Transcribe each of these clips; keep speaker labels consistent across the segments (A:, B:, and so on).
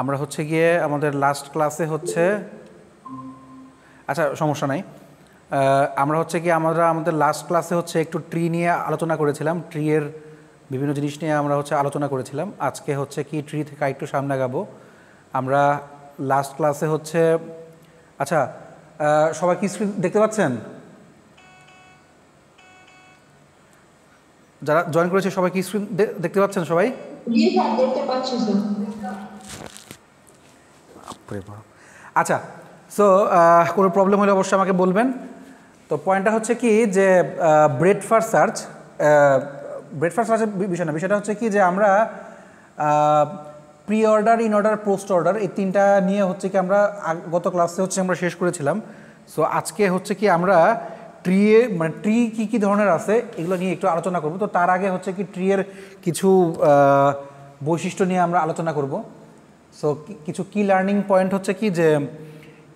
A: আমরা হচ্ছে গিয়ে আমাদের লাস্ট ক্লাসে হচ্ছে আচ্ছা সমস্যা নাই। আমরা হচ্ছে কি আমাদের লাস্ট ক্লাসে হচ্ছে একটু ট্রি নিয়ে আলোচনা করেছিলাম, ট্রি এর বিভিন্ন জিনিস নিয়ে আমরা হচ্ছে আলোচনা করেছিলাম। আজকে হচ্ছে কি ট্রি থেকে একটু সামনে আগাবো। আমরা লাস্ট ক্লাসে হচ্ছে আচ্ছা সবাই কি স্ক্রিন দেখতে পাচ্ছেন? যারা জয়েন করেছে সবাই কি স্ক্রিন দেখতে পাচ্ছেন? সবাই আচ্ছা, সো কোনো প্রবলেম হলে অবশ্যই আমাকে বলবেন। তো পয়েন্টটা হচ্ছে কি যে ব্রেড ফার্স্ট সার্চের বিষয় না, বিষয়টা হচ্ছে কি যে আমরা pre order, in order, post order এই তিনটা নিয়ে হচ্ছে কি আমরা গত ক্লাসে হচ্ছে আমরা শেষ করেছিলাম। সো আজকে হচ্ছে কি আমরা ট্রি কী কী ধরনের আছে এগুলো নিয়ে একটু আলোচনা করব। তো তার আগে হচ্ছে কি ট্রি এর কিছু বৈশিষ্ট্য নিয়ে আমরা আলোচনা করব। সো কিছু কি লার্নিং পয়েন্ট হচ্ছে কি যে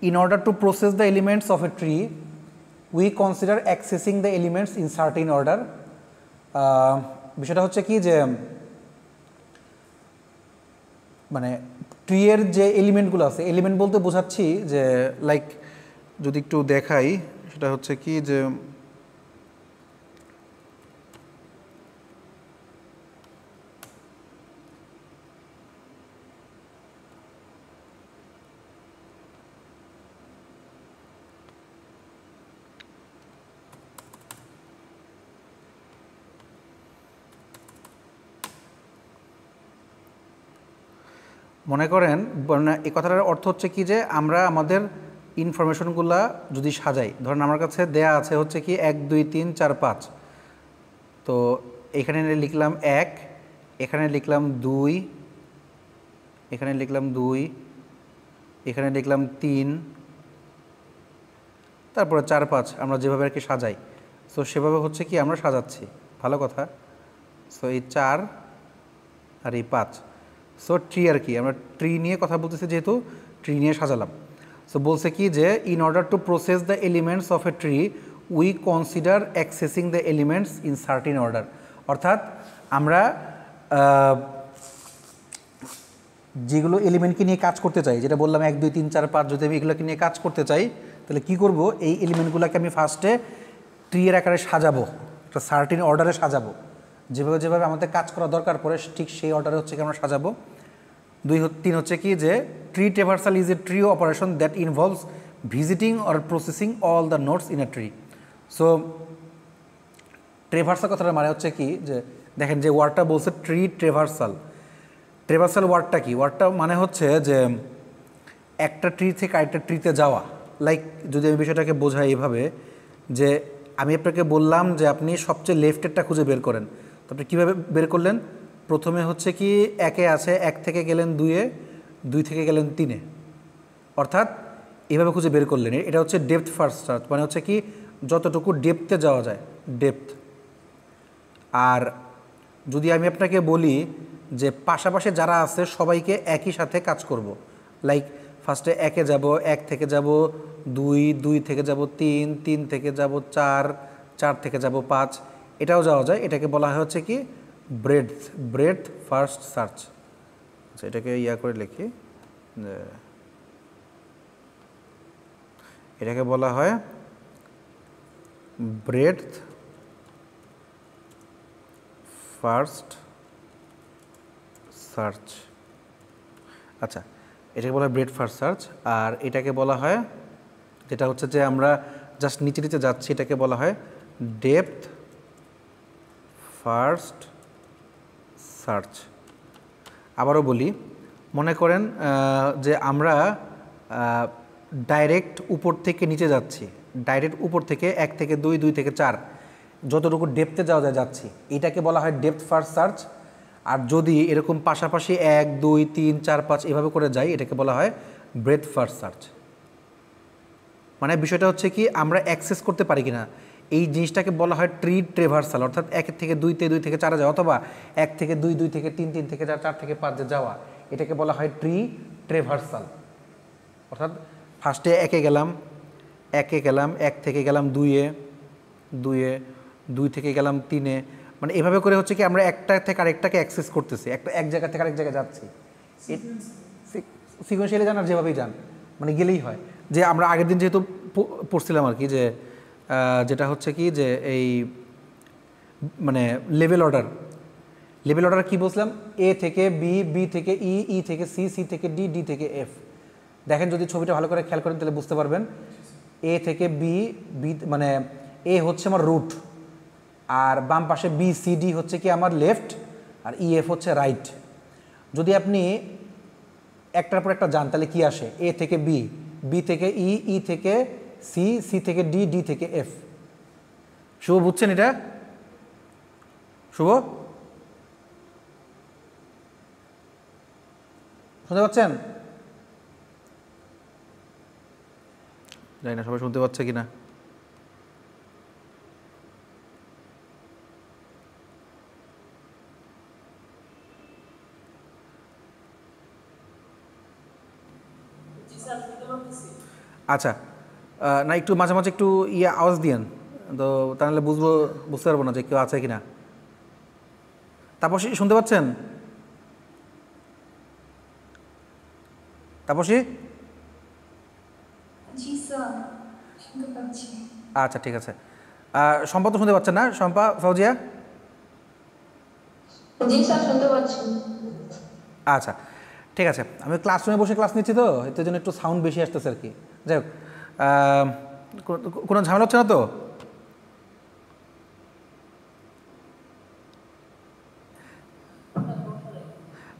A: in order to process the elements of a tree we consider accessing the elements in certain order. বিষয়টা হচ্ছে কি যে মানে ট্রি এর যে এলিমেন্টগুলো আছে, এলিমেন্ট বলতে বোঝাচ্ছি যে লাইক যদি একটু দেখাই সেটা হচ্ছে কি যে মনে করেন এই কথাটার অর্থ হচ্ছে কি যে আমরা আমাদের ইনফরমেশনগুলো যদি সাজাই, ধরেন আমার কাছে দেয়া আছে হচ্ছে কি 1 2 3 4 5, তো এখানে লিখলাম 1, এখানে লিখলাম 2, এখানে লিখলাম 2, এখানে লিখলাম 3, তারপরে 4 5 আমরা যেভাবে আর কি সাজাই, সো সেভাবে হচ্ছে কি আমরা সাজাচ্ছি। ভালো কথা। সো এই 4 আর এই 5, সো ট্রি আর কি আমরা ট্রি নিয়ে কথা বলতেছি, যেহেতু ট্রি নিয়ে সাজালাম। সো বলছে কি যে in order to process the elements of a tree we consider accessing the elements in certain order. অর্থাৎ আমরা যেগুলো এলিমেন্টকে নিয়ে কাজ করতে চাই, যেটা বললাম 1 2 3 4 5, যদি আমি এগুলোকে নিয়ে কাজ করতে চাই তাহলে কি করব, এই এলিমেন্টগুলোকে আমি ফার্স্টে ট্রি এর আকারে সাজাবো, একটা সার্টেন অর্ডারে সাজাবো, যেভাবে যেভাবে আমাদের কাজ করা দরকার পড়ে ঠিক সেই অর্ডারে হচ্ছে কি আমরা সাজাবো। 2 3 হচ্ছে কি যে tree traversal is a tree operation that involves visiting or processing all the nodes in a tree. So traversal কথাটার মানে হচ্ছে কি যে দেখেন যে ওয়ার্ডটা বলছে ট্রি ট্রেভার্সাল। ট্রেভার্সাল ওয়ার্ডটা কি? ওয়ার্ডটা মানে হচ্ছে যে একটা ট্রি থেকে আরেকটা ট্রিতে যাওয়া। লাইক যদি আমি বিষয়টাকে বোঝাই এভাবে যে আমি আপনাকে বললাম যে আপনি সবচেয়ে লেফটেরটা খুঁজে বের করেন, তো আপনি কীভাবে বের করলেন? প্রথমে হচ্ছে কি 1-এ আছে, 1 থেকে গেলেন 2-এ, 2 থেকে গেলেন 3-এ, অর্থাৎ এইভাবে খুঁজে বের করলেন। এটা হচ্ছে ডেপথ ফার্স্ট সার্চ, মানে হচ্ছে কি যতটুকু ডেপথে যাওয়া যায়, ডেপথ। আর যদি আমি আপনাকে বলি যে পাশাপাশি যারা আছে সবাইকে একই সাথে কাজ করব, লাইক ফার্স্টে 1-এ যাব, 1 থেকে যাব 2, 2 থেকে যাব 3, 3 থেকে যাব 4, 4 থেকে যাব 5, এটাও যাওয়া যায়। এটাকে বলা হয় হচ্ছে কি ব্রেডথ ফার্স্ট সার্চ। আচ্ছা, এটাকে করে লিখি, এটাকে বলা হয় ব্রেডথ ফার্স্ট সার্চ। আচ্ছা, এটাকে বলা হয় ব্রেড ফার্স্ট সার্চ। আর এটাকে বলা হয়, যেটা হচ্ছে যে আমরা জাস্ট নিচে নিচে যাচ্ছি, এটাকে বলা হয় ডেপথ ফার্স্ট সার্চ। আবারও বলি, মনে করেন যে আমরা ডাইরেক্ট উপর থেকে নিচে যাচ্ছি, ডাইরেক্ট উপর থেকে 1 থেকে 2, 2 থেকে 4, যতটুকু ডেপথে যাওয়া যায় যাচ্ছি, এটাকে বলা হয় ডেপথ ফার্স্ট সার্চ। আর যদি এরকম পাশাপাশি 1 2 3 4 5 এভাবে করে যাই, এটাকে বলা হয় ব্রেডথ ফার্স্ট সার্চ। মানে বিষয়টা হচ্ছে কি আমরা অ্যাক্সেস করতে পারি কিনা, এই জিনিসটাকে বলা হয় ট্রি ট্রেভার্সাল, অর্থাৎ 1 থেকে 2-তে, 2 থেকে 4-এ যাওয়া, অথবা 1 থেকে 2, 2 থেকে 3, 3 থেকে 4, 4 থেকে 5-এ যাওয়া, এটাকে বলা হয় ট্রি ট্রেভার্সাল। অর্থাৎ ফার্স্টে 1-এ গেলাম, 1-এ গেলাম, 1 থেকে গেলাম 2-এ, 2-এ, 2 থেকে গেলাম 3-এ, মানে এভাবে করে হচ্ছে কি আমরা একটা থেকে আরেকটাকে অ্যাক্সেস করতেছি, এক জায়গা থেকে আরেক জায়গায় যাচ্ছি। সিকোয়েন্সিয়ালি যান আর যেভাবেই যান, মানে গেলেই হয়। যে আমরা আগের দিন যেহেতু পড়ছিলাম আর কি, যে যেটা হচ্ছে কি যে এই মানে লেভেল অর্ডার কী বলছিলাম, এ থেকে বি, বি থেকে ই, ই থেকে সি, সি থেকে ডি, ডি থেকে এফ। দেখেন যদি ছবিটা ভালো করে খেয়াল করেন তাহলে বুঝতে পারবেন, এ থেকে বি, বি মানে এ হচ্ছে আমার রুট, আর বাম পাশে বি সি ডি হচ্ছে কি আমার লেফট, আর ই এফ হচ্ছে রাইট। যদি আপনি একটার পর একটা যান তাহলে কি আসে, এ থেকে বি, বি থেকে ই, ই থেকে সি, সি থেকে ডি, ডি থেকে এফ। শুভ বুঝছেন এটা? শুভ শুনতে পাচ্ছেন? জানি না সবাই শুনতে পাচ্ছে কিনা। আচ্ছা, না একটু মাঝে মাঝে একটু আওয়াজ দিয়েন তো, তাহলে বুঝতে পারবো না যে কেউ আছে কিনা। তাপসী শুনতে পাচ্ছেন? তাপসী? আচ্ছা ঠিক আছে। শম্পা তো শুনতে পাচ্ছেন না? শম্পা, ফৌজিয়া? আচ্ছা ঠিক আছে, আমি ক্লাসরুমে বসে ক্লাস নিচ্ছি তো এর জন্য একটু সাউন্ড বেশি আসতেছে আর কি। যাই হোক, কোনো ঝামেলা হচ্ছে না তো?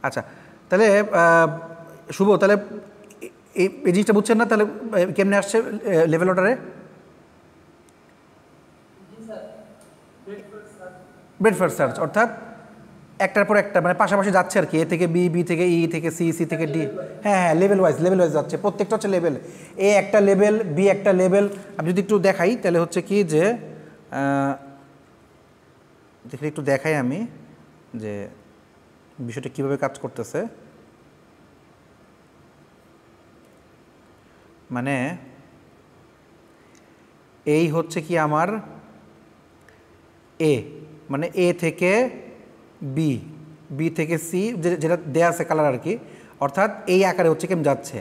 A: আচ্ছা তাহলে শুভ, তাহলে এই জিনিসটা বুঝছেন না? তাহলে কেমনে আসছে লেভেল অর্ডারে? ব্রেড ফার্স্ট সার্চ, অর্থাৎ একটার পর একটা মানে পাশাপাশি যাচ্ছে আর কি, এ থেকে বি, বি থেকে ই থেকে সি, সি থেকে ডি। হ্যাঁ, লেভেল ওয়াইজ যাচ্ছে, প্রত্যেকটা হচ্ছে লেভেল। এ একটা লেভেল, বি একটা লেভেল। আমি যদি একটু দেখাই তাহলে হচ্ছে কি যে দেখলে একটু দেখাই আমি যে বিষয়টা কীভাবে কাজ করতেছে। মানে এই হচ্ছে কি আমার এ, মানে এ থেকে বি, বি থেকে সি, যেটা দেয়া আছে কালার আর কি, অর্থাৎ এই আকারে হচ্ছে কি আমি যাচ্ছে।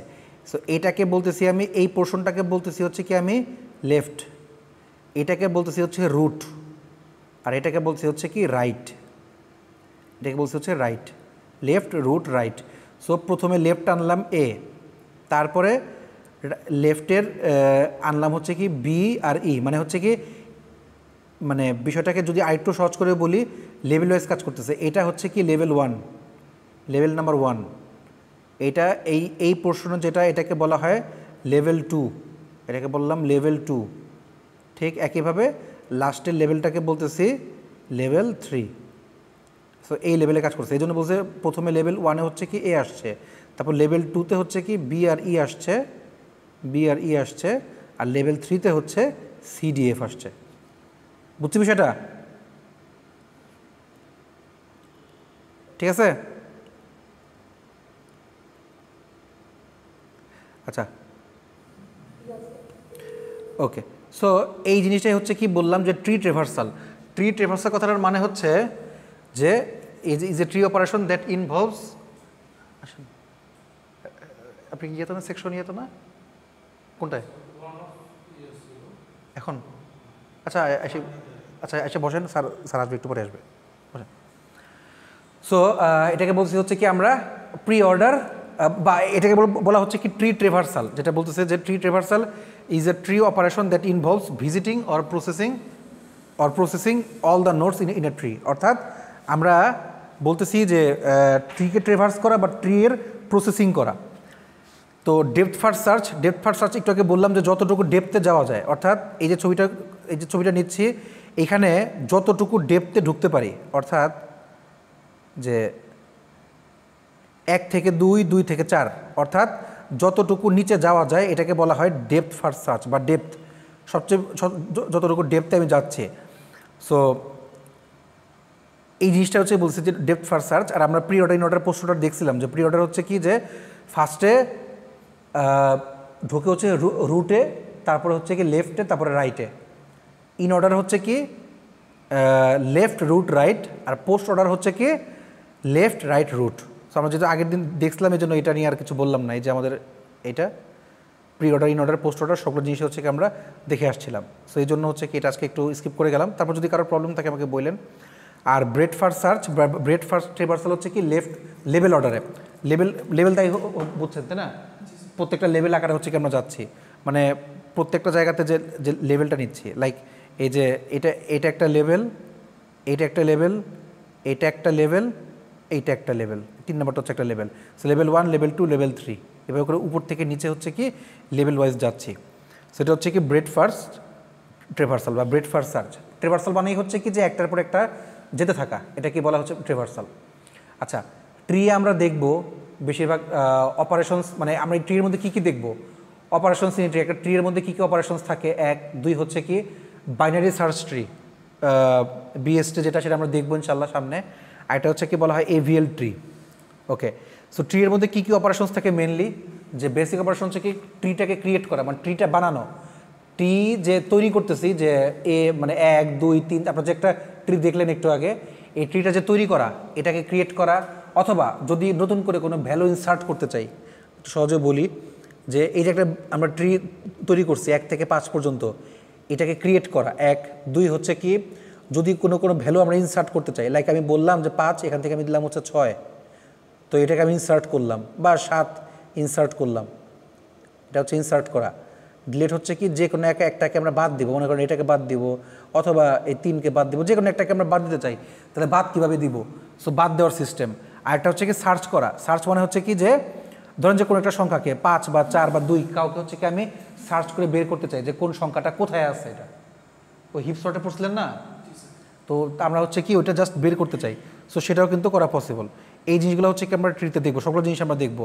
A: সো এটাকে বলতেছি আমি, এই পোর্শনটাকে বলতেছি হচ্ছে কি আমি লেফট, এটাকে বলতেছি হচ্ছে রুট, আর এটাকে বলছি হচ্ছে কি রাইট। এটাকে বলছি হচ্ছে right, left, root, right. So প্রথমে লেফট আনলাম এ, তারপরে লেফটের আনলাম হচ্ছে কি বি আর ই, মানে হচ্ছে কি মানে বিষয়টাকে যদি আরেকটু সহজ করে বলি, লেভেল ওয়াইজ কাজ করতেছে। এটা হচ্ছে কি লেভেল 1, লেভেল নাম্বার 1। এটা এই পোর্শনে যেটা, এটাকে বলা হয় লেভেল 2, এটাকে বললাম লেভেল 2। ঠিক একইভাবে লাস্টের লেভেলটাকে বলতেছি লেভেল 3। সো এই লেভেলে কাজ করছে, এই জন্য বলছে প্রথমে লেভেল 1-এ হচ্ছে কি এ আসছে, তারপর লেভেল 2-তে হচ্ছে কি বি আর ই আসছে, বি আর ই আসছে, আর লেভেল 3-তে হচ্ছে সিডিএফ আসছে। বুঝছি বিষয়টা? ঠিক আছে? আচ্ছা ওকে। সো এই জিনিসটাই হচ্ছে কি বললাম যে ট্রি ট্রেভার্সাল। ট্রি ট্রেভার্সাল কথাটার মানে হচ্ছে যে is a tree operation that involves, আসেন আপনি কি যেত না সেকশন ইয়েত না কোনটায় এখন? আচ্ছা এসে বসেন, স্যার আসবে একটু পরে আসবে, বসেন। সো এটাকে বলছি হচ্ছে কি আমরা প্রি অর্ডার, বা এটাকে বলা হচ্ছে কি ট্রি ট্রেভার্সাল, যেটা বলতেছে যে tree traversal is a tree operation that involves visiting or processing all the nodes in a tree. অর্থাৎ আমরা বলতেছি যে ট্রিকে ট্রেভার্স করা বা ট্রি এর প্রসেসিং করা। তো ডেপথ ফার্স্ট সার্চ একটু আগে বললাম যে যতটুকু ডেপথে যাওয়া যায়, অর্থাৎ এই যে ছবিটা নিচ্ছি, এখানে যতটুকু ডেপথে ঢুকতে পারি, অর্থাৎ যে 1 থেকে 2, 2 থেকে 4, অর্থাৎ যতটুকু নিচে যাওয়া যায় এটাকে বলা হয় ডেপথ ফার্স্ট সার্চ বা ডেপথ, সবচেয়ে যতটুকু ডেপথে আমি যাচ্ছি। সো এই জিনিসটা হচ্ছে বলছি যে ডেপথ ফার্স্ট সার্চ। আর আমরা pre order in order post order দেখছিলাম যে প্রি অর্ডার হচ্ছে কি যে ফার্স্টে ঢুকে হচ্ছে রুটে, তারপরে হচ্ছে কি লেফটে, তারপরে রাইটে। ইন অর্ডার হচ্ছে কি লেফট, রুট, রাইট, আর পোস্ট অর্ডার হচ্ছে কি লেফট, রাইট, রুট। সো আমরা যেহেতু আগের দিন দেখছিলাম এই জন্য এটা নিয়ে আর কিছু বললাম না। এই যে আমাদের এটা pre order, in order, post order সবগুলো জিনিস হচ্ছে কি আমরা দেখে আসছিলাম। সো এই জন্য হচ্ছে কি এটা আজকে একটু স্কিপ করে গেলাম। তারপর যদি কারো প্রবলেম থাকে আমাকে বললেন। আর breadth first search, breadth first traversal হচ্ছে কি লেভেল অর্ডারে, লেভেল তাই বুঝছেন তাই না? প্রত্যেকটা লেভেল আকারে হচ্ছে কি আমরা যাচ্ছি, মানে প্রত্যেকটা জায়গাতে যে যে লেভেলটা নিচ্ছি। লাইক এই যে এটা একটা লেভেল, এটা একটা লেভেল, এটা একটা লেভেল, এইটা একটা লেভেল, 3 নম্বরটা হচ্ছে একটা level. So level 1, level 2, level 3, এভাবে করে উপর থেকে নিচে হচ্ছে কি লেভেল ওয়াইজ যাচ্ছি। সেটা হচ্ছে কি ব্রেড ফার্স্ট ট্রেভার্সাল বা ব্রেড ফার্স্ট সার্চ। ট্রেভার্সাল মানেই হচ্ছে কি যে একটার পর একটা যেতে থাকা, এটা কি বলা হচ্ছে ট্রেভার্সাল। আচ্ছা, ট্রি আমরা দেখব বেশিরভাগ অপারেশনস, মানে আমরা এই ট্রির মধ্যে কী কী দেখব? অপারেশনস ইন ট্রি, একটা ট্রির মধ্যে কী কী অপারেশনস থাকে? 1, 2 হচ্ছে কি বাইনারি সার্চ ট্রি, বিএসটি যেটা, সেটা আমরা দেখবো ইনশাল্লাহ সামনে। আর এটা হচ্ছে কি বলা হয় এভিএল ট্রি। ওকে, সো ট্রি এর মধ্যে কী কী অপারেশনস থাকে? মেনলি যে বেসিক অপারেশন হচ্ছে কি ট্রিটাকে ক্রিয়েট করা, মানে ট্রিটা বানানো। ট্রি যে তৈরি করতেছি যে মানে 1, 2, 3, আপনার যে একটা ট্রি দেখলেন একটু আগে, এই ট্রিটা যে তৈরি করা, এটাকে ক্রিয়েট করা, অথবা যদি নতুন করে কোনো ভ্যালু ইনসার্ট করতে চাই, একটু সহজে বলি যে এই যে একটা আমরা ট্রি তৈরি করছি 1 থেকে 5 পর্যন্ত, এটাকে ক্রিয়েট করা 1, 2 হচ্ছে কি যদি কোনো ভ্যালু আমরা ইনসার্ট করতে চাই, লাইক আমি বললাম যে 5, এখান থেকে আমি দিলাম হচ্ছে 6, তো এটাকে আমি ইনসার্ট করলাম, বা 7 ইনসার্ট করলাম, এটা হচ্ছে ইনসার্ট করা। ডিলিট হচ্ছে কি যে কোনো একটাকে আমরা বাদ দিব, মনে করেন এটাকে বাদ দিব, অথবা এই 3কে বাদ দিব, যে কোনো একটাকে আমরা বাদ দিতে চাই, তাহলে বাদ কীভাবে দিব? সো বাদ দেওয়ার সিস্টেম। আর একটা হচ্ছে কি সার্চ করা। সার্চ মানে হচ্ছে কি যে ধরেন যে কোনো একটা সংখ্যাকে 5 বা 4 বা 2 কাউকে হচ্ছে কি আমি সার্চ করে বের করতে চাই যে কোন সংখ্যাটা কোথায় আছে। এটা ওই হিপ শর্টে পড়ছিলেন না? তো আমরা হচ্ছে কি ওইটা জাস্ট বের করতে চাই, সো সেটাও কিন্তু করা পসিবল। এই জিনিসগুলো হচ্ছে কি আমরা ট্রিতে দেখবো, সবগুলো জিনিস আমরা দেখবো।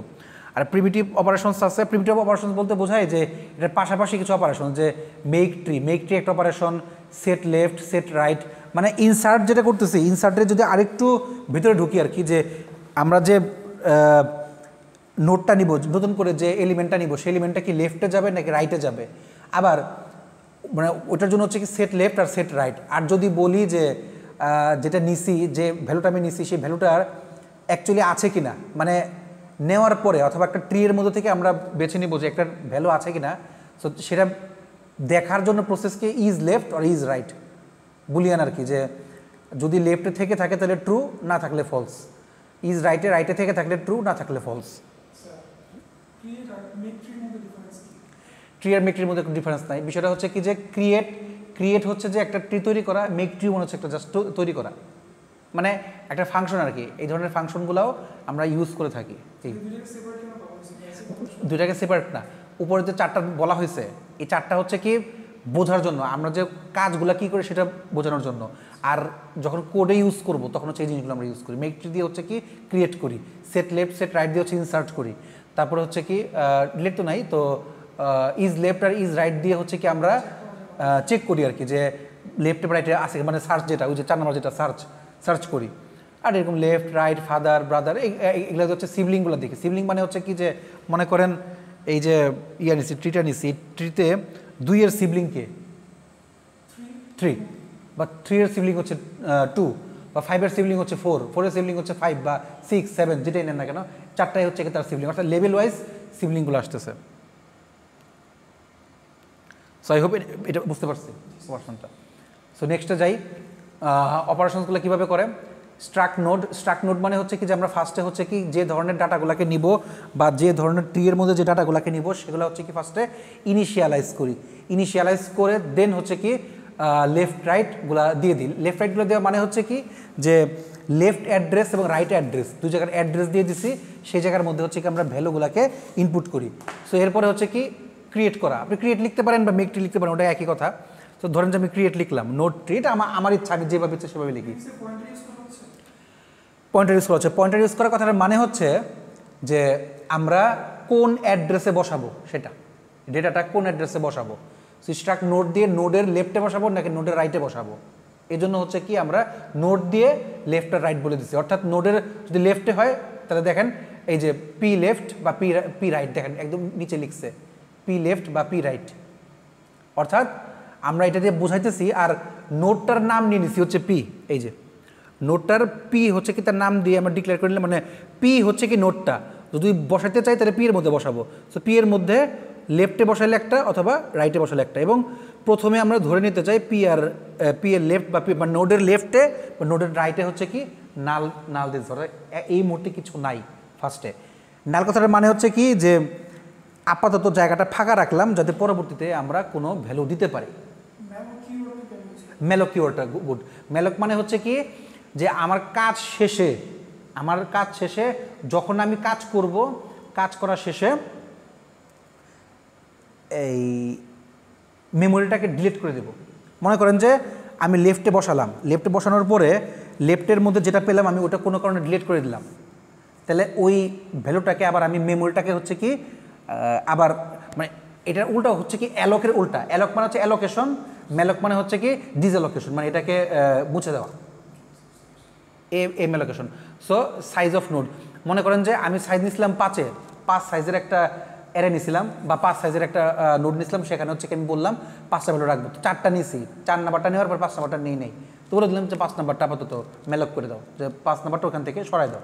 A: আর প্রিমিটিভ অপারেশনস আছে। প্রিমিটিভ অপারেশন বলতে বোঝায় যে এটার পাশাপাশি কিছু অপারেশন, যে মেক ট্রি একটা operation, set left, set right, মানে ইনসার্ট যেটা করতেছি, ইনসার্টের যদি আরেকটু ভিতরে ঢুকি আর কি, যে আমরা যে নোটটা নিব, নতুন করে যে এলিমেন্টটা নিব, সেই এলিমেন্টটা কি লেফটে যাবে নাকি রাইটে যাবে, আবার মানে ওটার জন্য হচ্ছে কি সেট লেফট আর সেট রাইট। আর যদি বলি যে যেটা নিছি, যে ভ্যালুটা আমি নিছি, সেই ভ্যালুটার অ্যাকচুয়ালি আছে কি না, মানে নেওয়ার পরে অথবা একটা ট্রির মধ্যে থেকে আমরা বেছে নিব যে একটা ভ্যালু আছে কি না, সো সেটা দেখার জন্য প্রসেসকে ইজ লেফট আর ইজ রাইট বুলিয়ান আর কি, যে যদি লেফটে থেকে থাকে তাহলে ট্রু, না থাকলে ফলস। ইজ রাইটে থেকে থাকলে ট্রু, না থাকলে ফলস। ট্রি আর মেক ট্রির মধ্যে কোনো ডিফারেন্স নাই। বিষয়টা হচ্ছে কি যে ক্রিয়েট হচ্ছে যে একটা ট্রি তৈরি করা, মেক ট্রি মনে হচ্ছে একটা জাস্ট তৈরি করা, মানে একটা ফাংশন আর কি। এই ধরনের ফাংশনগুলোও আমরা ইউজ করে থাকি। দুইটাকে সেপারেট না, উপরে যে 4টা বলা হয়েছে, এই 4টা হচ্ছে কি বোঝার জন্য, আমরা যে কাজগুলো কী করি সেটা বোঝানোর জন্য। আর যখন কোডে ইউজ করব তখন হচ্ছে এই জিনিসগুলো আমরা ইউজ করি। মেক ট্রি দিয়ে হচ্ছে কি ক্রিয়েট করি, সেট লেফট সেট রাইট দিয়ে হচ্ছে ইনসার্ট করি, তারপরে হচ্ছে কি ডিলিট তো নাই, তো ইজ লেফট আর ইজ রাইট দিয়ে হচ্ছে কি আমরা চেক করি আর কি, যে লেফট রাইটে আছে, মানে সার্চ যেটা, ওই যে 4 নম্বর যেটা সার্চ করি। আর এরকম লেফট রাইট ফাদার ব্রাদার এগুলো হচ্ছে সিবলিংগুলো দেখি। সিবলিং মানে হচ্ছে কি যে মনে করেন এই যে নিছি, ট্রিটা নিছি, ট্রিতে 2 এর সিবলিংকে 3, বা 3 এর সিবলিং হচ্ছে 2, বা 5 এর সিবলিং হচ্ছে 4, 4 এর সিবলিং হচ্ছে 5 বা 6, 7, যেটাই নেন না কেন, 4টাই হচ্ছে কি তার সিবলিং, অর্থাৎ লেভেল ওয়াইজ সিবলিংগুলো আসতেছে। সো আই হোপ এটা বুঝতে পারছি অপারেশনটা। সো নেক্সটে যাই, অপারেশনসগুলো কীভাবে করে। স্ট্রাক নোড মানে হচ্ছে কি যে আমরা ফার্স্টে হচ্ছে কি যে ধরনের ডাটাগুলোকে নিব, বা যে ধরনের ট্রি এর মধ্যে যে ডাটাগুলোকে নিব, সেগুলো হচ্ছে কি ফার্স্টে ইনিশিয়ালাইজ করে দেন হচ্ছে কি লেফট রাইটগুলো দিয়ে দিই। লেফট রাইটগুলো দেওয়া মানে হচ্ছে কি যে লেফট অ্যাড্রেস এবং রাইট অ্যাড্রেস, দুই জায়গার অ্যাড্রেস দিয়ে দিছি, সেই জায়গার মধ্যে হচ্ছে কি আমরা ভ্যালুগুলোকে ইনপুট করি। সো এরপরে হচ্ছে কি ক্রিয়েট করা, আপনি ক্রিয়েট লিখতে পারেন বা মেক ট্রি লিখতে পারেন, ওটা একই কথা। তো ধরেন যে আমি ক্রিয়েট লিখলাম, নোট ট্রি, এটা আমার ইচ্ছা, আমি যেভাবে ইচ্ছে সেভাবে লিখি। পয়েন্টার ইউজ করা হচ্ছে। পয়েন্টার ইউজ করার কথাটার মানে হচ্ছে যে আমরা কোন অ্যাড্রেসে বসাবো, সেটা ডেটাটা কোন অ্যাড্রেসে বসাবো। স্ট্রাক নোট দিয়ে নোডের লেফটে বসাবো নাকি নোডের রাইটে বসাবো, এই জন্য হচ্ছে কি আমরা নোট দিয়ে লেফট আর রাইট বলে দিচ্ছি। অর্থাৎ নোডের যদি লেফটে হয় তাহলে দেখেন এই যে পি লেফট বা পি রাইট, দেখেন একদম নিচে লিখছে পি লেফট বা পি রাইট, অর্থাৎ আমরা এটা দিয়ে বোঝাইতেছি। আর নোটটার নাম নিয়ে নিছি হচ্ছে পি, এই যে নোডটার পি হচ্ছে কি তার নাম দিয়ে আমরা ডিক্লেয়ার করে নিলাম, মানে পি হচ্ছে কি নোডটা যদি বসাতে চাই তাহলে পি এর মধ্যে বসাবো। সো পি এর মধ্যে লেফটে বসালে একটা অথবা রাইটে বসালে একটা, এবং প্রথমে আমরা ধরে নিতে চাই পি এর লেফট বা নোডের লেফটে বা নোডের রাইটে হচ্ছে কি নাল দিতে হবে। এই মুহূর্তে কিছু নাই ফার্স্টে। নাল কথাটার মানে হচ্ছে কি যে আপাতত জায়গাটা ফাঁকা রাখলাম যাতে পরবর্তীতে আমরা কোনো ভ্যালু দিতে পারি। ম্যালক কিওয়ার্ডটা গুড। ম্যালক মানে হচ্ছে কি যে আমার কাজ শেষে যখন আমি কাজ করব, কাজ করা শেষে এই মেমোরিটাকে ডিলিট করে দেব। মনে করেন যে আমি লেফটে বসালাম, লেফটে বসানোর পরে লেফটের মধ্যে যেটা পেলাম আমি ওটা কোনো কারণে ডিলিট করে দিলাম, তাহলে ওই ভ্যালুটাকে আবার আমি মেমোরিটাকে হচ্ছে কি আবার মানে এটার উল্টা হচ্ছে কি অ্যালকের উল্টা। অ্যালক মানে হচ্ছে অ্যালোকেশন, ম্যালক মানে হচ্ছে কি ডিসঅ্যালোকেশন, মানে এটাকে মুছে দেওয়া, M allocation. So size of node, মনে করেন যে আমি সাইজ নিছিলাম 5 সাইজের একটা অ্যারে নিছিলাম বা 5 সাইজের একটা নোড নিছিলাম, সেখানে হচ্ছে কি আমি বললাম 5টা ভ্যালু রাখবো, তো 4টা নিছি, 4 নাম্বারটা নেওয়ার পর 5 নাম্বারটা নেই, তো বলে দিলাম যে 5 নাম্বারটা আপাতত ম্যালক করে দাও, যে 5 নাম্বারটা ওখান থেকে সরাই দাও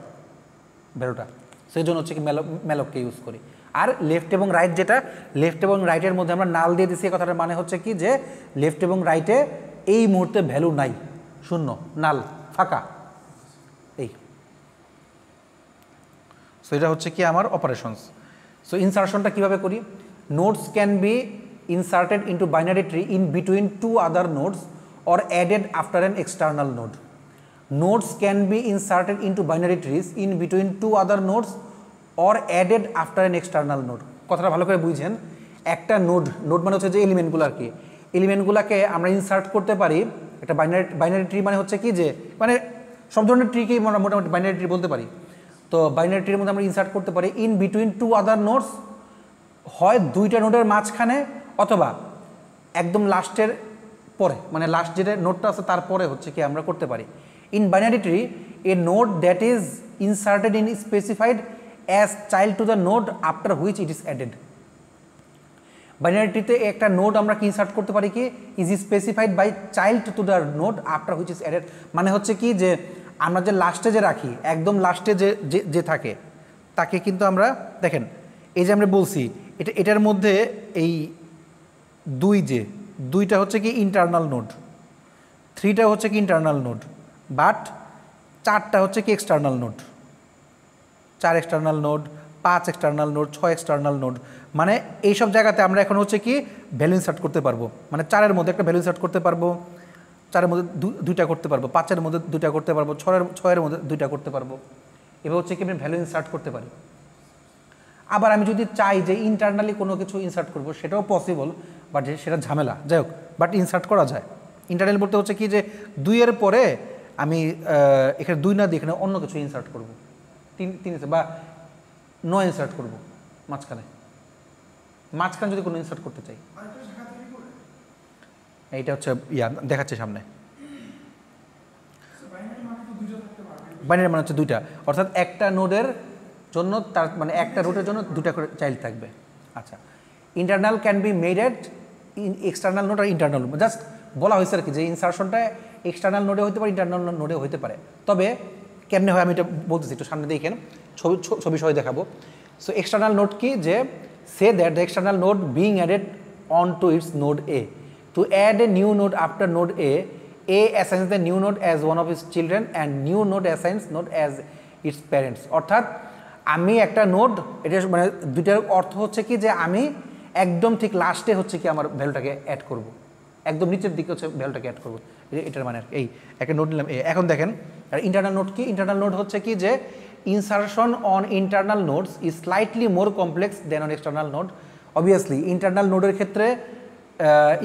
A: ভ্যালুটা। সেই জন্য হচ্ছে কি ম্যালককে ইউজ করি। আর লেফট এবং রাইট, যেটা লেফট এবং রাইটের মধ্যে আমরা নাল দিয়ে দিচ্ছি, এই কথাটার মানে হচ্ছে কি যে লেফট এবং রাইটে এই মুহূর্তে ভ্যালু নাই, শূন্য, নাল, ফাঁকা। এই সো এটা হচ্ছে কি আমার অপারেশনস। সো ইনসার্শনটা কীভাবে করি? Nodes can be inserted into binary tree in between 2 other nodes or added after an external node. Nodes can be inserted into binary trees in between 2 other nodes or added after an external node. কথাটা ভালো করে বুঝেন। একটা node মানে হচ্ছে যে এলিমেন্টগুলো আর কি, এলিমেন্টগুলোকে আমরা ইনসার্ট করতে পারি একটা বাইনারি ট্রি, মানে হচ্ছে কি যে মানে সব ধরনের ট্রিকেই আমরা মোটামুটি বাইনারি ট্রি বলতে পারি। তো বাইনারি ট্রির মধ্যে আমরা ইনসার্ট করতে পারি ইন বিটুইন 2 আদার নোডস, হয় 2টা নোডের মাঝখানে অথবা একদম লাস্টের পরে, মানে লাস্ট যেটা নোডটা আছে তারপরে হচ্ছে কি আমরা করতে পারি। In binary tree, a node that is inserted in specified as child to the node after which it is added. Binary tree তে একটা নোড আমরা কি ইনসার্ট করতে পারি কি is specified by child to the node after which is added, মানে হচ্ছে কি যে আমরা যে লাস্টে যে রাখি, একদম লাস্টে যে থাকে তাকে কিন্তু আমরা দেখেন এই যে আমরা বলছি এটার মধ্যে এই দুইটা হচ্ছে কি ইন্টারনাল নোড, 3টা হচ্ছে কি ইন্টারনাল নোড, বাট 4টা হচ্ছে কি external node, 4 external node, 5 external node, 6 external node, মানে এইসব জায়গাতে আমরা এখন হচ্ছে কি ভ্যালু ইনসার্ট করতে পারবো, মানে 4-এর মধ্যে একটা ভ্যালু ইনসার্ট করতে পারবো, 4-এর মধ্যে 2টা করতে পারবো, 5-এর মধ্যে 2টা করতে পারবো, 6-এর মধ্যে 2টা করতে পারবো। এবার হচ্ছে কি আমি ভ্যালু ইনসার্ট করতে পারি। আবার আমি যদি চাই যে ইন্টারনালি কোনো কিছু ইনসার্ট করবো সেটাও পসিবল, বাট সেটা ঝামেলা, যাই হোক, বাট ইনসার্ট করা যায়। ইন্টারনাল বলতে হচ্ছে কি যে 2-এর পরে আমি এখানে 2 না দিয়ে এখানে অন্য কিছু ইনসার্ট করবো, 3 বা 9 ইনসার্ট করবো মাঝখানে যদি কোনো ইনসার্ট করতে চাই। এইটা হচ্ছে দেখাচ্ছে সামনে, বাইনারি মানে হচ্ছে 2টা, অর্থাৎ একটা নোডের জন্য তার মানে একটা রুটের জন্য 2টা করে চাইল্ড থাকবে। আচ্ছা, internal can be made in external node আর ইন্টারনাল, জাস্ট বলা হয়েছে আর কি যে ইনসার্শনটা এক্সটার্নাল নোডে হতে পারে, ইন্টারনাল নোডে হতে পারে। তবে কেমনে হয় আমি এটা বলতেছি, একটু সামনে দেখেন, ছবি সহ দেখাবো। সো এক্সটার্নাল নোড কি যে say that the external node being added on to its node a, to add a new node after node a assigns the new node as one of its children and new node assigns node as its parents. অর্থাৎ আমি একটা node, এটা মানে 2টার অর্থ হচ্ছে কি যে আমি একদম ঠিক লাস্টে হচ্ছে কি আমার ভ্যালুটাকে অ্যাড করব, একদম নিচের দিকে হচ্ছে ভ্যালুটাকে অ্যাড করবো, এটার মানে এই একটা নোড নিলাম। এখন দেখেন আর ইন্টারনাল নোড কি, ইন্টারনাল নোড হচ্ছে কি যে insertion on internal nodes is slightly more complex than on external node. Obviously internal নোডের ক্ষেত্রে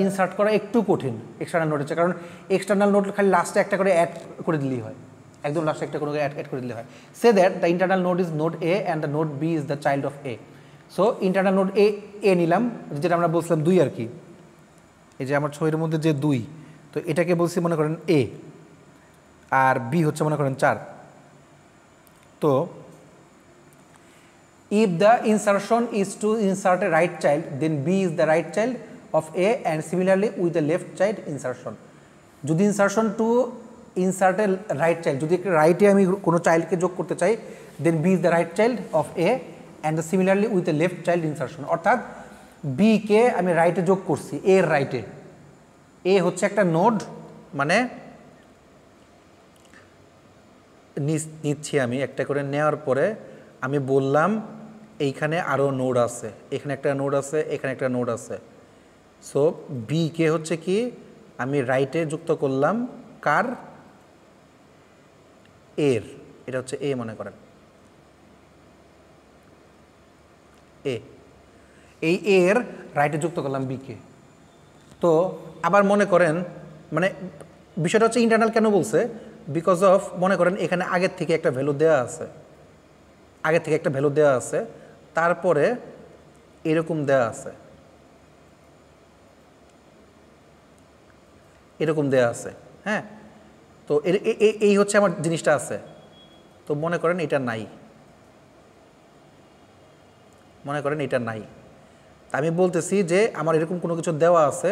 A: ইনসার্ট করা একটু কঠিন এক্সটার্নাল নোড হচ্ছে, কারণ এক্সটার্নাল নোড খালি লাস্টে একটা করে অ্যাড করে দিলেই হয়, একদম লাস্টে একটা কোনো অ্যাড করে দিলে হয়। Say that the internal node is node a and the node b is the child of a. So internal node a নিলাম, যেটা আমরা বলছিলাম 2 আর কি, এই যে আমার ছয়ের মধ্যে যে 2, তো এটাকে বলছি মনে করেন এ, আর বি হচ্ছে মনে করেন 4। তো if the insertion is to insert a right child then b is the right child of a and similarly with the left child insertion. যদি insertion to insert a right child, যদি রাইটে আমি কোনো চাইল্ডকে যোগ করতে চাই, then b is the right child of a and similarly with a left child insertion. অর্থাৎ বি কে আমি রাইটে যোগ করছি, এর রাইটে, এ হচ্ছে একটা নোড, মানে নিচ্ছি আমি একটা করে, নেওয়ার পরে আমি বললাম এইখানে আরও নোড আছে, এখানে একটা নোড আছে, এখানে একটা নোড আছে। সো বি কে হচ্ছে কি আমি রাইটে যুক্ত করলাম কার, এর, এটা হচ্ছে এ মনে করেন, এই এর রাইটে যুক্ত করলাম বি কে। তো আবার মনে করেন, মানে বিষয়টা হচ্ছে ইন্টারনাল কেন বলছে, বিকজ অফ মনে করেন এখানে আগের থেকে একটা ভ্যালু দেওয়া আছে, আগের থেকে একটা ভ্যালু দেওয়া আছে, তারপরে এরকম দেওয়া আছে, এরকম দেওয়া আছে, হ্যাঁ। তো এই হচ্ছে আমার জিনিসটা আছে। তো মনে করেন এটা নাই, মনে করেন এটা নাই, আমি বলতেছি যে আমার এরকম কোনো কিছু দেওয়া আছে।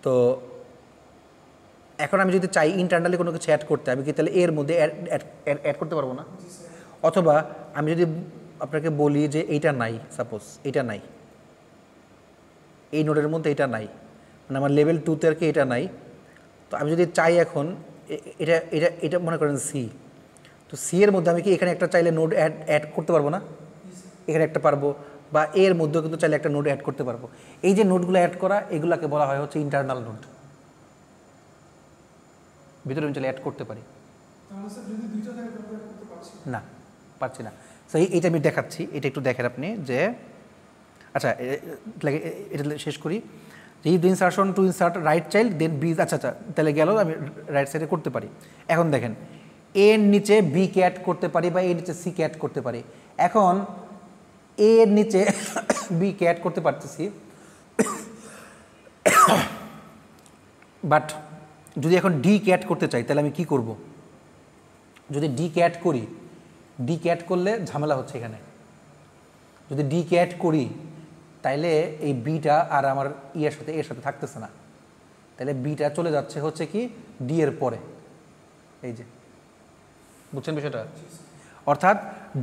A: তো এখন আমি যদি চাই ইন্টারনালি কোনো কিছু অ্যাড করতে, আমি কি তাহলে এর মধ্যে অ্যাড করতে পারবো না? অথবা আমি যদি আপনাকে বলি যে এইটা নাই, সাপোজ এইটা নাই, এই নোডের মধ্যে এটা নাই, মানে আমার লেভেল 2-তে আর কি এটা নাই। তো আমি যদি চাই এখন এটা এটা এটা মনে করেন সি, তো সি এর মধ্যে আমি কি এখানে একটা চাইলে নোড অ্যাড করতে পারবো না? এখানে একটা পারবো, বা এর মধ্যেও কিন্তু চাইলে একটা নোড অ্যাড করতে পারবো। এই যে নোডগুলো অ্যাড করা, এগুলাকে বলা হয় হচ্ছে ইন্টারনাল নোড, ভিতরে আমি চাইলে অ্যাড করতে পারি না, পারছি না। সো এইটা আমি দেখাচ্ছি, এটা একটু দেখেন আপনি যে, আচ্ছা এটা শেষ করি। এই insertion to insert right child then B, আচ্ছা আচ্ছা তাহলে গেল, আমি রাইট সাইডে করতে পারি। এখন দেখেন এর নিচে বি কে অ্যাড করতে পারি, বা এর নিচে সি কে অ্যাড করতে পারি। এখন এর নিচে বি কে অ্যাড করতে পারতেছি, বাট যদি এখন ডি কে অ্যাড করতে চাই তাহলে আমি কি করব? যদি ডি কে অ্যাড করি, ডি কে অ্যাড করলে ঝামেলা হচ্ছে এখানে। যদি ডি কে অ্যাড করি তাইলে এই বিটা আর আমার এর সাথে থাকতেছে না, তাহলে বিটা চলে যাচ্ছে হচ্ছে কি ডি এর পরে, এই যে, বুঝছেন বিষয়টা? অর্থাৎ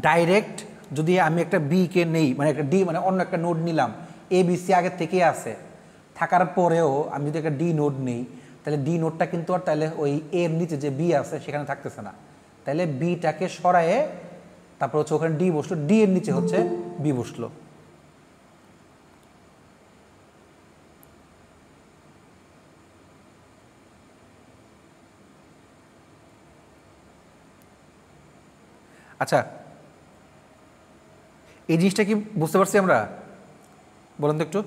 A: ডাইরেক্ট যদি আমি একটা বি কে নেই, মানে একটা ডি, মানে অন্য একটা নোড নিলাম, এ বি সি আগের থেকেই আছে, থাকার পরেও আমি যদি একটা ডি নোড নেই, তাহলে ডি নোডটা কিন্তু আর তাহলে ওই এর নিচে যে বি আছে সেখানে থাকতেছে না, তাহলে বিটাকে সরায়ে তারপর হচ্ছে ওখানে ডি বসলো, ডি এর নিচে হচ্ছে বি বসলো। আচ্ছা, এই জিনিসটা কি বুঝতে পারছি আমরা? বলেন তো একটু,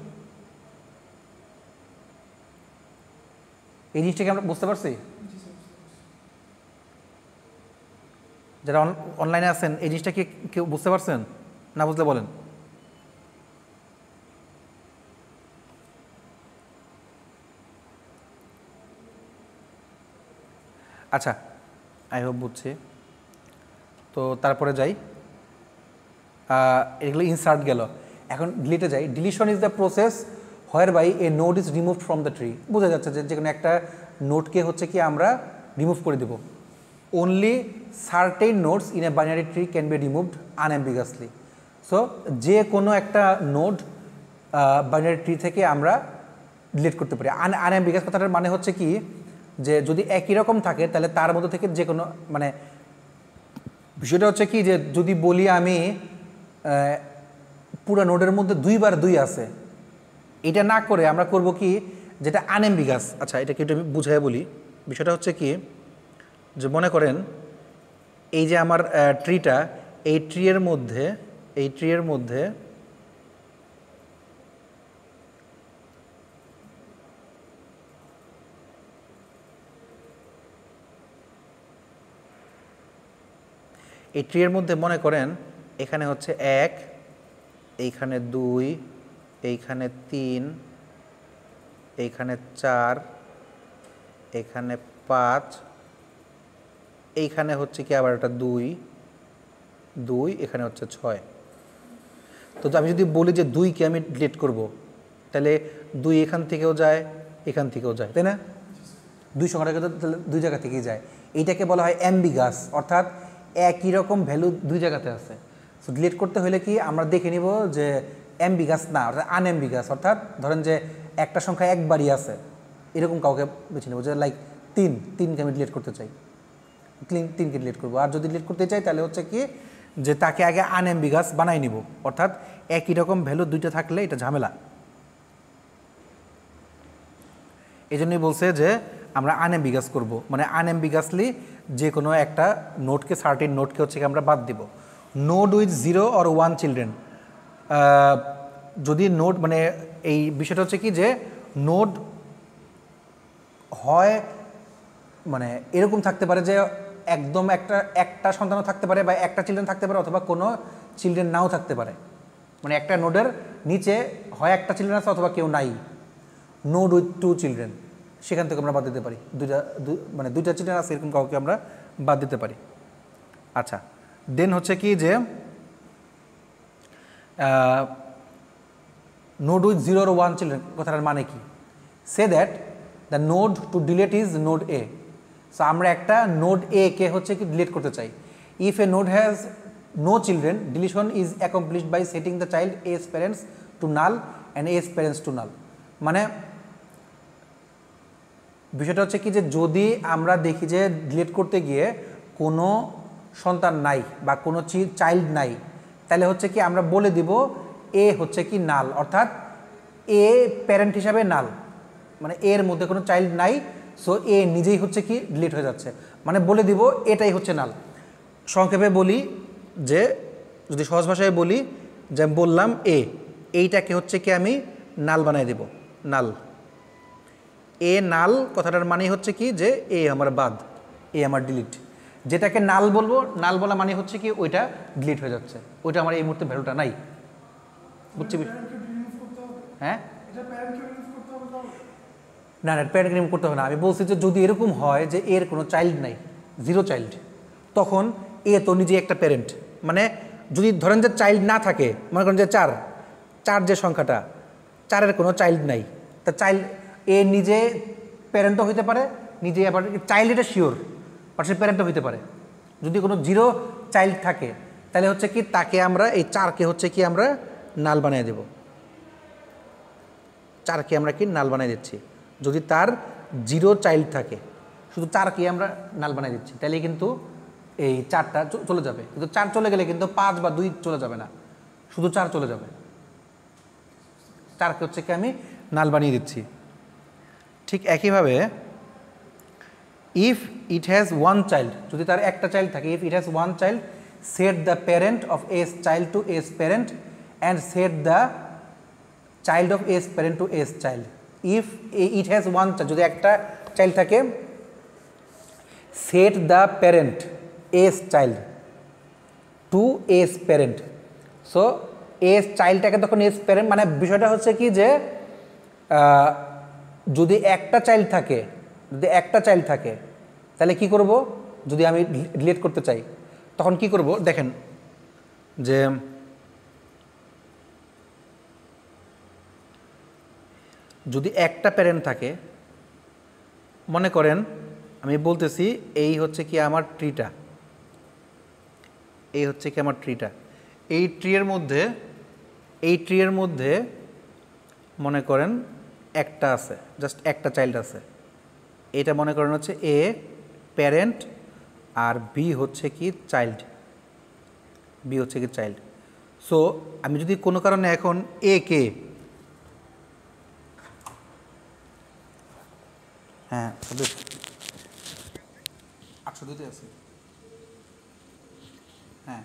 A: এই জিনিসটা কি আমরা বুঝতে পারছি? যারা অনলাইনে আছেন এই জিনিসটা কি কেউ বুঝতে পারছেন? না বুঝলে বলেন। আচ্ছা, আই হোপ বুঝছি। তো তারপরে যাই, এগুলো ইনসার্ট গেল, এখন ডিলিটে যাই। Deletion is the process where by a node is removed from the tree. বোঝা যাচ্ছে যে কোনো একটা নোডকে হচ্ছে কি আমরা রিমুভ করে দেব। only certain nodes in a binary tree can be removed unambiguously. So যে কোনো একটা নোড বাইনারি ট্রি থেকে আমরা ডিলিট করতে পারি। আনঅ্যাম্বিগাস কথাটার মানে হচ্ছে কি, যে যদি একই রকম থাকে তাহলে তার মধ্যে থেকে যে কোনো, মানে বিষয়টা হচ্ছে কি, যে যদি বলি আমি পুরো নোডের মধ্যে 2 আছে, এটা না করে আমরা করব কি, যেটা আনঅ্যাম্বিগাস। আচ্ছা, এটাকে একটু আমি বুঝাই বলি। বিষয়টা হচ্ছে কি, যে মনে করেন এই যে আমার ট্রিটা, এই ট্রিয়ের মধ্যে মনে করেন এখানে হচ্ছে 1, এইখানে 2, এইখানে 3, এইখানে 4, এখানে 5, এইখানে হচ্ছে কি আবার একটা 2, এখানে হচ্ছে 6। তো আমি যদি বলি যে 2কে আমি ডিলিট করব, তাহলে 2 এখান থেকেও যায়, এখান থেকেও যায়, তাই না? 2 সংখ্যাটা তাহলে 2 জায়গা থেকেই যায়। এইটাকে বলা হয় অ্যাম্বিগাস, অর্থাৎ একই রকম ভ্যালু দুই জায়গাতে আছে। সো ডিলিট করতে হলে কি আমরা দেখে নিব যে অ্যাম্বিগাস না, অর্থাৎ আনঅ্যাম্বিগাস, অর্থাৎ ধরেন যে একটা সংখ্যা একবারই আছে এরকম কাউকে বেছে নেব, যে লাইক তিনকে আমি ডিলিট করতে চাই, তিনকে ডিলিট করবো। আর যদি ডিলিট করতে চাই তাহলে হচ্ছে কি যে তাকে আগে আনঅ্যাম্বিগাস বানাই নিব, অর্থাৎ একই রকম ভ্যালু দুইটা থাকলে এটা ঝামেলা। এই জন্যই বলছে যে আমরা আনঅ্যাম্বিগাস করব, মানে আনঅ্যাম্বিগাসলি যে কোনো একটা নোটকে, সার্টেন নোটকে হচ্ছে কি আমরা বাদ দিব। নোড উইথ 0 or 1 চিলড্রেন, যদি নোড মানে এই বিষয়টা হচ্ছে কি যে নোড হয় মানে এরকম থাকতে পারে যে একদম একটা সন্তানও থাকতে পারে বা একটা চিলড্রেন থাকতে পারে, অথবা কোনো চিলড্রেন নাও থাকতে পারে, মানে একটা নোডের নিচে হয় একটা চিলড্রেন আছে অথবা কেউ নাই। নোড উইথ 2 চিলড্রেন, সেখান থেকে আমরা বাদ দিতে পারি, দুইটা চিলড্রেন আছে এরকম কাউকে আমরা বাদ দিতে পারি। আচ্ছা, দেন হচ্ছে কি যে নোড উইথ 0 or 1 চিলড্রেন কথাটার মানে কি? সে that the node two delete is node A. So আমরা একটা নোড এ কে হচ্ছে কি ডিলিট করতে চাই। If a node has no children, deletion is accomplished by setting the child its parents to null and its parents to null. মানে বিষয়টা হচ্ছে কি যে যদি আমরা দেখি যে ডিলিট করতে গিয়ে কোনো সন্তান নাই বা কোনো চাইল্ড নাই, তাহলে হচ্ছে কি আমরা বলে দিব এ হচ্ছে কি নাল, অর্থাৎ এ প্যারেন্ট হিসাবে নাল, মানে এর মধ্যে কোনো চাইল্ড নাই, সো এ নিজেই হচ্ছে কি ডিলিট হয়ে যাচ্ছে, মানে বলে দিব এটাই হচ্ছে নাল। সংক্ষেপে বলি যে, যদি সহজ ভাষায় বলি যে আমি বললাম এইটাকে হচ্ছে কি আমি নাল বানিয়ে দেব, নাল। এ নাল কথাটার মানে হচ্ছে কি যে এ আমার বাদ, এ আমার ডিলিট। যেটাকে নাল বলবো, নাল বলা মানে হচ্ছে কি ওইটা ডিলিট হয়ে যাচ্ছে, ওইটা আমার এই মুহূর্তে ভ্যালুটা নাই। বুঝছি? হ্যাঁ, না না, প্যারেন্টকে রিমুভ করতে হবে না। আমি বলছি যে যদি এরকম হয় যে এর কোনো চাইল্ড নাই, 0 চাইল্ড, তখন এ তো নিজে একটা প্যারেন্ট। মানে যদি ধরেন যে চাইল্ড না থাকে, মনে করেন যে 4 যে সংখ্যাটা, 4-এর কোনো চাইল্ড নাই, তা চাইল্ড এ নিজে প্যারেন্টও হইতে পারে, নিজে আবার চাইল্ড এটা শিওর, আর সে প্যারেন্টও হইতে পারে। যদি কোনো 0 চাইল্ড থাকে তাহলে হচ্ছে কি তাকে আমরা এই 4কে হচ্ছে কি আমরা নাল বানিয়ে দেব, 4কে আমরা কি নাল বানিয়ে দিচ্ছি। যদি তার 0 চাইল্ড থাকে, শুধু 4কে আমরা নাল বানিয়ে দিচ্ছি, তাহলে কিন্তু এই 4টা চলে যাবে। কিন্তু 4 চলে গেলে কিন্তু 5 বা 2 চলে যাবে না, শুধু 4 চলে যাবে। 4কে হচ্ছে কি আমি নাল বানিয়ে দিচ্ছি। ঠিক একইভাবে ইফ ইট হ্যাজ 1 চাইল্ড, যদি তার একটা চাইল্ড থাকে, if it has 1 child, set the parent of S child to S parent and set the child of S parent to S child. If it has 1 child, যদি একটা child থাকে, set the parent S child to S parent. So S চাইল্ডটাকে তখন S parent, মানে বিষয়টা হচ্ছে কি যে যদি একটা চাইল্ড থাকে তাহলে কি করব, যদি আমি ডিলিট করতে চাই তখন কি করব দেখেন, যে যদি একটা প্যারেন্ট থাকে, মনে করেন আমি বলতেছি এই হচ্ছে কি আমার ট্রিটা, এই হচ্ছে কি আমার ট্রিটা, এই ট্রিয়ের মধ্যে মনে করেন একটা আছে, জাস্ট একটা চাইল্ড আছে। এটা মনে করেন হচ্ছে এ প্যারেন্ট আর বি হচ্ছে কি চাইল্ড, সো আমি যদি কোনো কারণে এখন এ কে, হ্যাঁ 802-তে আছে, হ্যাঁ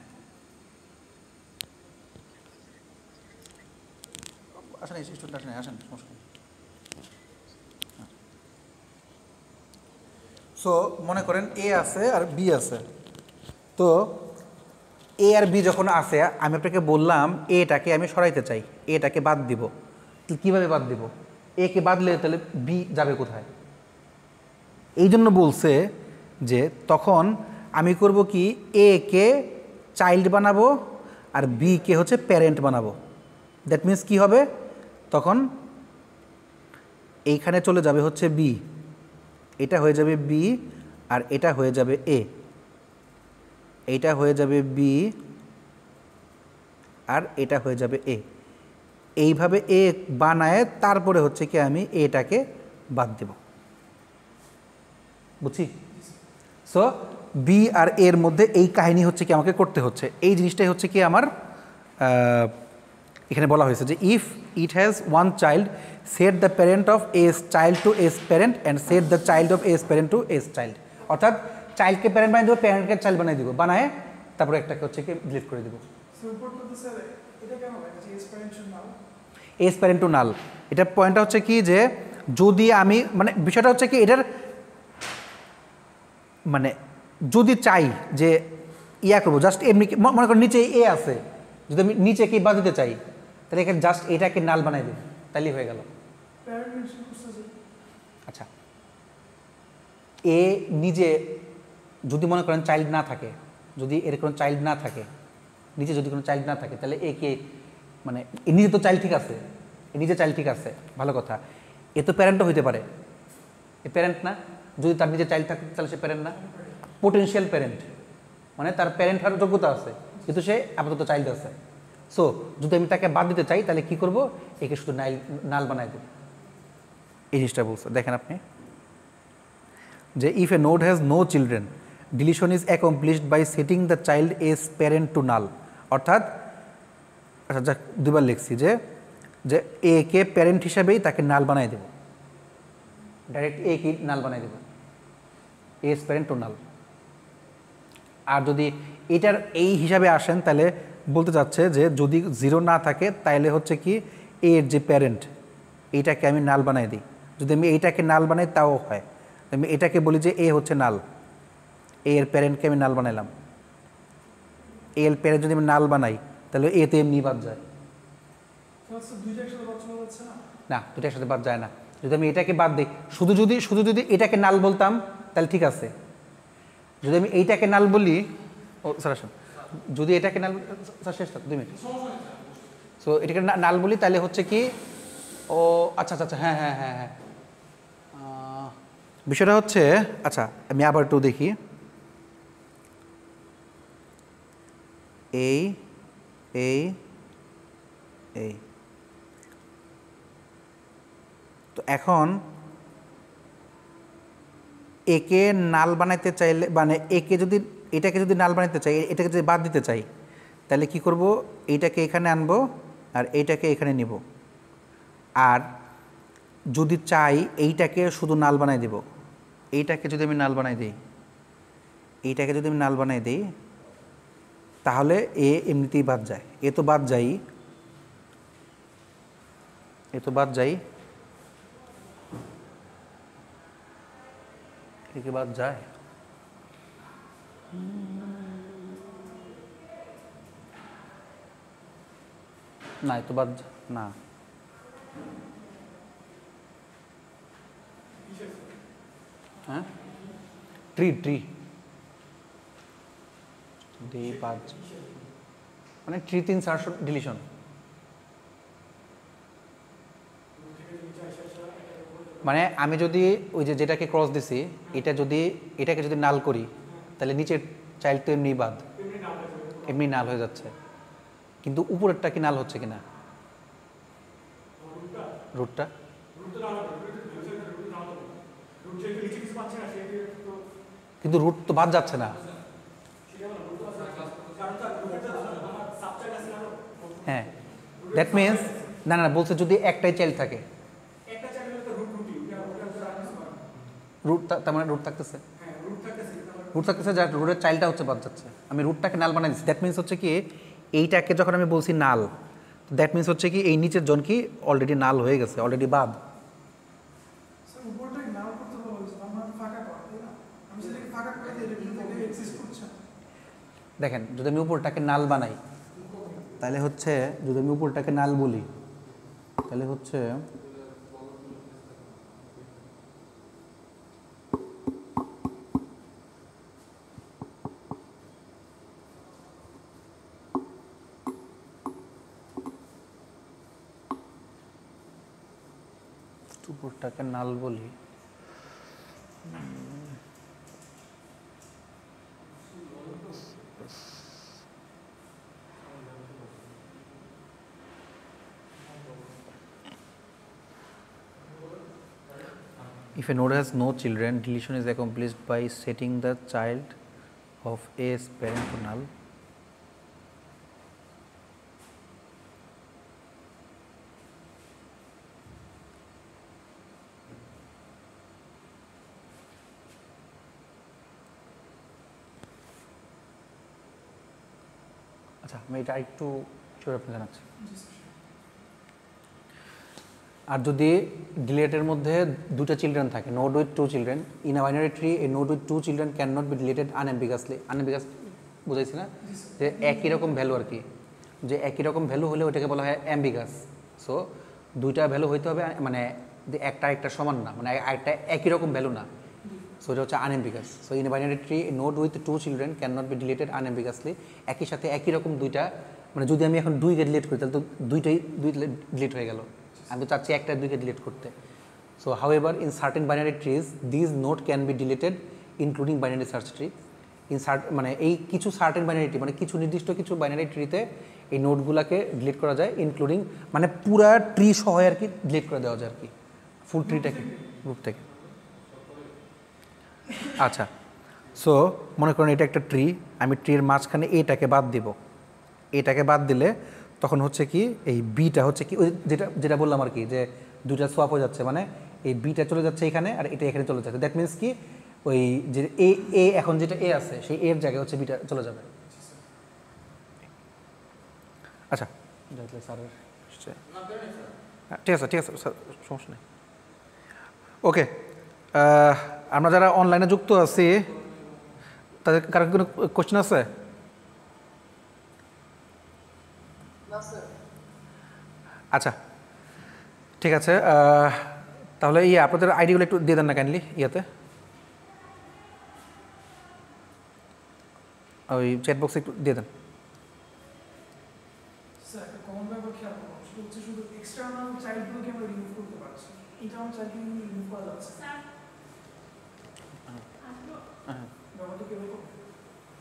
A: আসেন, স্টুডেন্ট আসেন, সমস্যা নেই। সো মনে করেন এ আছে আর বি আছে, তো এ আর বি যখন আছে, আমি আপনাকে বললাম এটাকে আমি সরাইতে চাই, এটাকে বাদ দিব। কীভাবে বাদ দিব? এ কে বাদলে তাহলে বি যাবে কোথায়? এই জন্য বলছে যে তখন আমি করব কি, এ কে চাইল্ড বানাবো আর বি কে হচ্ছে প্যারেন্ট বানাবো। দ্যাট মিন্স কি হবে, তখন এইখানে চলে যাবে হচ্ছে বি, এটা হয়ে যাবে বি, আর এটা হয়ে যাবে এ, এইটা হয়ে যাবে বি, আর এটা হয়ে যাবে এ। এইভাবে এ বানায় তারপরে হচ্ছে কি আমি এটাকে বাদ দেব। বুঝছি? সো বি আর এর মধ্যে এই কাহিনী হচ্ছে কি আমাকে করতে হচ্ছে। এই জিনিসটাই হচ্ছে কি আমার এখানে বলা হয়েছে যে if it has one child, set the parent of S child to S parent and set the child of S parent to S child. অর্থাৎ চাইল্ডকে প্যারেন্ট বানিয়ে দেবো, প্যারেন্টকে চাইল্ড বানিয়ে দেবো, বানায় তারপরে একটাকে হচ্ছে কি ডিলিট করে দেবো। এস প্যারেন্ট টু নাল, এটা পয়েন্টটা হচ্ছে কি যে যদি আমি মানে বিষয়টা হচ্ছে কি এটার মানে যদি চাই যে ইয়া করবো জাস্ট এমনি, মনে করো নিচে এ আছে, যদি আমি নিচে কি বাদ দিতে চাই তাহলে এখানে জাস্ট এটাকে নাল বানাই দিই, তাহলেই হয়ে গেল। আচ্ছা, এ নিজে যদি মনে করেন চাইল্ড না থাকে, যদি এর কোনো চাইল্ড না থাকে, নিজে যদি কোনো চাইল্ড না থাকে, তাহলে এ কে মানে নিজে তো চাইল্ড ঠিক আছে, নিজে চাইল্ড ঠিক আছে, ভালো কথা। এ তো প্যারেন্টও হইতে পারে, এ প্যারেন্ট না? যদি তার নিজে চাইল্ড থাকে তাহলে সে প্যারেন্ট না? পোটেনশিয়াল প্যারেন্ট, মানে তার প্যারেন্ট হওয়ার যোগ্যতা আছে কিন্তু সে আপাতত চাইল্ড আছে। সো যদি আমি তাকে বাদ দিতে চাই তাহলে কী করবো? একে শুধু নাল বানাই দেব। এই জিনিসটা বলছে, দেখেন আপনি যে if a node has no children, deletion is accomplished by setting the child edge parent to null. অর্থাৎ আচ্ছা যাক দুবার লিখছি যে যে এ কে প্যারেন্ট হিসাবেই তাকে নাল বানাই দেব, ডাইরেক্ট এ কি নাল বানাই দেব, এজ প্যারেন্ট টু নাল। আর যদি এটার এই হিসাবে আসেন তাহলে বলতে চাচ্ছে যে যদি জিরো না থাকে তাহলে হচ্ছে কি এর যে প্যারেন্ট এইটাকে আমি নাল বানাই দিই। যদি আমি এইটাকে নাল বানাই তাও হয়, আমি এটাকে বলি যে এ হচ্ছে নাল, এ এর প্যারেন্টকে আমি নাল বানাইলাম। এ এর প্যারেন্ট যদি আমি নাল বানাই তাহলে এ তো এমনি বাদ যায় না, দুটো একসাথে বাদ যায় না। যদি আমি এটাকে বাদ দিই, শুধু যদি এটাকে নাল বলতাম তাহলে ঠিক আছে। যদি আমি এইটাকে নাল বলি, ও স্যার আসুন, যদি এটাকে নাল, স্যার শেষ 2 মিনিট, সো এটাকে নাল বলি তাহলে হচ্ছে কি ও আচ্ছা আচ্ছা আচ্ছা হ্যাঁ হ্যাঁ হ্যাঁ হ্যাঁ বিষয়টা হচ্ছে, আচ্ছা আমি আবার একটু দেখি, এই এই এই তো এখন একে নাল বানাইতে চাইলে মানে একে যদি এটাকে যদি নাল বানাইতে চাই, এটাকে যদি বাদ দিতে চাই তাহলে কি করব? এইটাকে এখানে আনবো আর এইটাকে এখানে নিব। আর যদি চাই এইটাকে শুধু নাল বানাই দেব, এইটাকে যদি আমি নাল বানাই দিই, এইটাকে যদি আমি নাল বানাই দিই তাহলে এ এমনিতেই বাদ যায়, এ তো বাদ যাই, এ তো বাদ যাই, একে বাদ যায় না, এ তো বাদ না, হ্যাঁ ট্রি ট্রি বাদ মানে ট্রি 3 সার্চ ডিলিশন। মানে আমি যদি ওই যে যেটাকে ক্রস দিছি এটাকে যদি নাল করি তাহলে নিচের চাইল্ড তো এমনি বাদ, এমনি নাল হয়ে যাচ্ছে, কিন্তু উপরেরটা কি নাল হচ্ছে কিনা? রুটটা কিন্তু রুট তো বাদ যাচ্ছে না। হ্যাঁ দ্যাট মিনস না না বলছে যদি একটাই চাইল্ড থাকে, রুট তার মানে রুট থাকতেছে, যা রুটের চাইল্ডটা হচ্ছে বাদ যাচ্ছে, আমি রুটটাকে নাল বানাই দিচ্ছি। দ্যাট মিনস হচ্ছে কি এইটাকে যখন আমি বলছি নাল, দ্যাট মিনস হচ্ছে কি এই নিচের জন কি অলরেডি নাল হয়ে গেছে, অলরেডি বাদ। দেখেন যদি আমি উপরটাকে নাল বানাই তাহলে হচ্ছে, যদি আমি উপরটাকে নাল বলি তাহলে হচ্ছে উপরটাকে নাল বলি, If a node has no children, deletion is accomplished by setting the child of A's parent to null. আচ্ছা আমি এটা একটু শিওর আপনি জানাচ্ছি। আর যদি ডিলেটের মধ্যে দুটো চিলড্রেন থাকে, node with two children, in a binary tree a node with two children can not be deleted unambiguously. Unambiguous বুঝাইছি না, যে একই রকম ভ্যালু আর কি, যে একই রকম ভ্যালু হলে ওইটাকে বলা হয় অ্যাম্বিগাস। সো দুইটা ভ্যালু হইতে হবে, মানে একটা একটা সমান না, মানে একটা একই রকম ভ্যালু না, সো এটা হচ্ছে unambiguous. So in a binary tree a node with two children can not be deleted unambiguously. একই সাথে একই রকম দুইটা, মানে যদি আমি এখন দুইকে ডিলিট করি তাহলে তো দুই ডিলিট হয়ে গেল, আমি তো চাচ্ছি একটা দুইকে ডিলিট করতে। So how ever in certain binary trees these note can be deleted including binary search tree. মানে এই কিছু সার্টেন বাইনারি ট্রি, মানে কিছু নির্দিষ্ট কিছু বাইনারি ট্রিতে এই নোটগুলোকে ডিলিট করা যায়, ইনক্লুডিং মানে পুরা ট্রি সহ আর কি ডিলিট করে দেওয়া যায় আর কি, ফুল ট্রিটাকে গ্রুপ থেকে। আচ্ছা, সো মনে করেন এটা একটা ট্রি, আমি ট্রির মাঝখানে এটাকে বাদ দিব, এটাকে বাদ দিলে তখন হচ্ছে কি এই বিটা হচ্ছে কি ওই যেটা বললাম আর কি, যে দুইটা সোয়াপ হয়ে যাচ্ছে, মানে এই বিটা চলে যাচ্ছে এখানে আর এটা এখানে চলে যাচ্ছে। দ্যাট মিনস কি ওই যে এ এখন যেটা এ আছে সেই এর জায়গায় হচ্ছে বিটা চলে যাবে। আচ্ছা স্যারের ঠিক আছে ঠিক আছে স্যার, সমস্যা নেই। ওকে, আমরা যারা অনলাইনে যুক্ত আছি তাদের কারো কোনো কোশ্চেন আছে? আচ্ছা ঠিক আছে, তাহলে আপনাদের আইডিগুলো একটু দিয়ে দেন না কাইন্ডলি ইয়াতে, ওই চ্যাট বক্সে একটু দিয়ে দেন।
B: স্যার একটা কমন ব্যাপার খেয়াল করুন, সেটা হচ্ছে শুধু এক্সটার্নাল চাইল্ডগুলোকে আমরা রিমুভ করতে পারছি, ইন্টারনাল চাইল্ডকে রিমুভ করা যাচ্ছে না। ব্যাপারটা কি এরকম?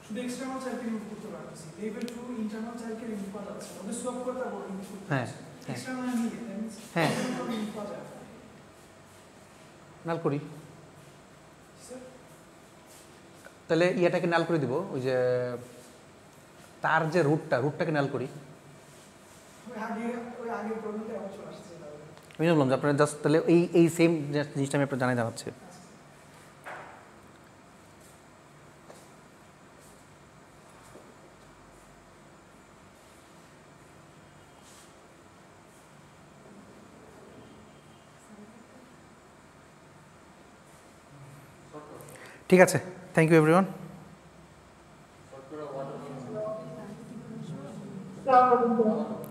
B: শুধু এক্সটার্নাল চাইল্ডকে রিমুভ করতে পারছি, লেভেল 2 ইন্টারনাল চাইল্ডকে রিমুভ করা যাচ্ছে না, ওদের সোয়াপ করে তারপর রিমুভ করতে পারছি। এক্সটার্নাল নিয়ে দ্যাট মিন্স
A: হ্যাঁ
B: রিমুভ করা যায় না।
A: নাল করি,
B: স্যার
A: তাহলে ইয়াটাকে নাল করে দিব, ওই যে তার যে রুটটাকে নাল করি।
B: ওই আগে প্রবলেমটা আবার চলে আসছে তাহলে।
A: আমি বললাম যে আপনারা জাস্ট তাহলে এই সেম জিনিসটা আমি আপনার জানাই জানাচ্ছি। ঠিক আছে, থ্যাংক ইউ এভরিওয়ান।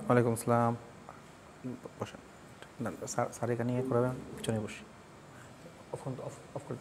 A: ওয়ালাইকুম আসসালাম। বসেন, স্যার এখানে করাবেন, পিছনে বসি। অফ করে